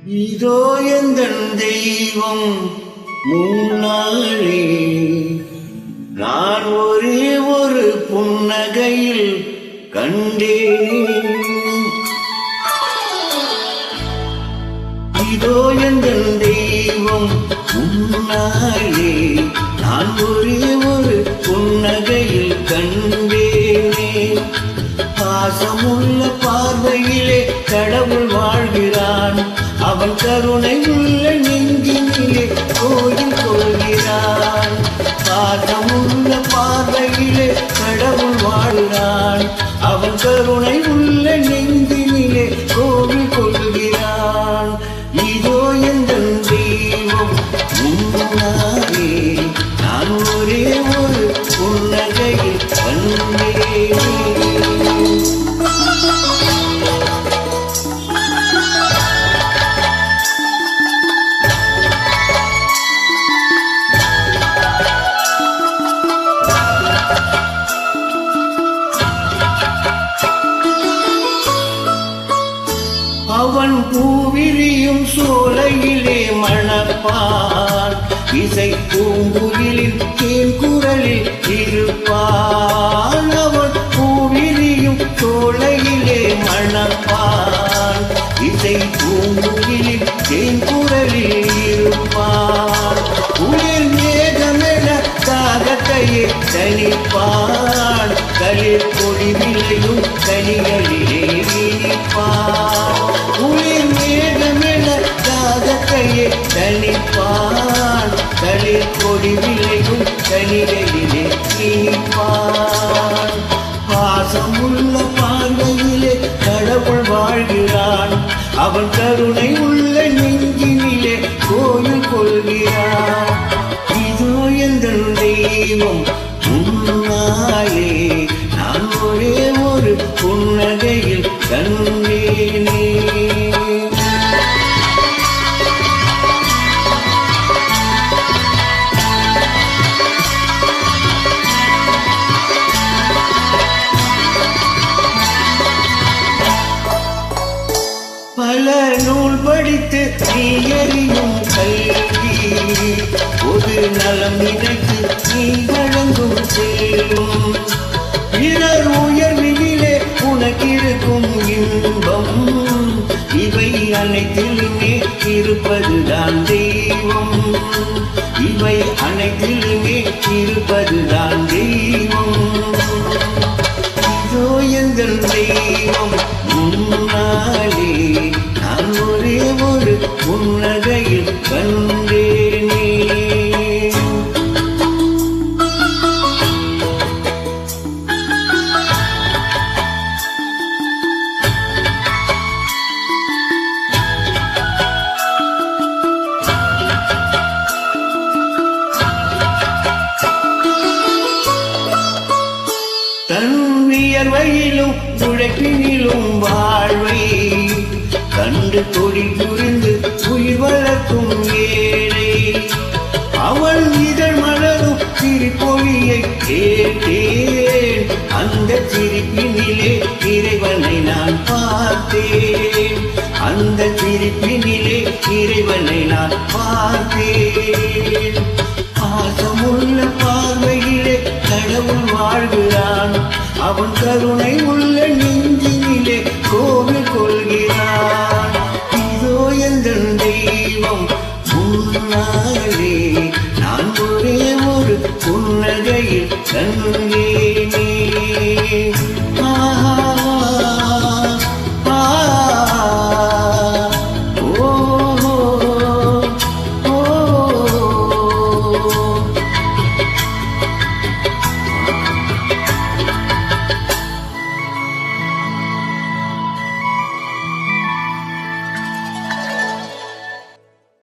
இதோ எந்தன் தெய்வம் முன்னாலே நான் ஒரே ஒரு புன்னகையில் கண்டேன். இதோ எந்தன் தெய்வம் முன்னாலே நான் ஒரே ஒரு புன்னகையில் கண்டேனே. பாசமுள்ள பார்வையிலே கடவுள் வாழ்கிறான். அவன் கருணை உள்ள நெஞ்சினிலே கோயில் கொள்கிறான். பாசமுள்ள பார்வையிலே கடவுள் வாழ்கிறான். அவன் கருணை உள்ள நெஞ்சினிலே கோயில் கொள்கிறான். இதோ எந்தன் தெய்வம் முன்னாலே நான் ஒரே ஒரு புன்னகையில் கண்டேனே. அவன் பூவிரியும் சோலையிலே மணப்பான். இசை பூங்குயிலின் தேன் குரலில் இருப்பான். அவன் பூவிரியும் சோலையிலே மணப்பான். இசை பூங்குயிலின் தேன் குரலில் இருப்பான். உயிர் மேகமென தாகத்தையே தனிப்பான். களிர் கொடி விளையும் கனிகளிலே இனிப்பான். உயிர் மேகமென தாகத்தையே தனிப்பான். களிர் கொடி விளையும் கனிகளிலே இனிப்பான். பாசமுள்ள பார்வையிலே கடவுள் வாழ்கிறான். அவன் கருணை உள்ள நெஞ்சினிலே கோயில் கொள்கிறான். இதோ எந்தன் தெய்வம் முன்னாலே நான் ஒரே ஒரு புன்னகையில் கண்டேனே. பல நூல் படித்து நீ எறியும் கல்வி பொது நலம் நினைத்து நீ வழங்கும் செல்வம். பிறர் உயர்விலே உனக்கிருக்கும் இன்பம். இவை அனைத்திலுமே இருப்பதுதான் தெய்வம். இவை அனைத்திலுமே இருப்பதுதான் தெய்வம். இதோ எந்தன் தெய்வம் முன்னாலே நான் ஒரே ஒரு புன்னகையில் கண்டேனே. தன் வியர்வையிலும் உழைப்பினிலும் வாழ்வை கண்டு கொடி புரிந்து உயிர் வளர்க்கும் ஏழை. அவள் இதழ் மலரும் சிரிப்பொழியை கேட்டேன். அந்த சிரிப்பினிலே இறைவனை நான் பார்த்தேன். அந்த சிரிப்பினிலே இறைவனை நான் பார்த்தேன். பாசமுள்ள பார்வையிலே கடவுள் வாழ்கிறான். அவன் கருணை உள்ள நெஞ்சினிலே கோவில் கொள்கிறான். இதோ எந்தன் தெய்வம் முன்னாலே நான் ஒரே ஒரு புன்னகையில் கண்டேனே. ஆஹா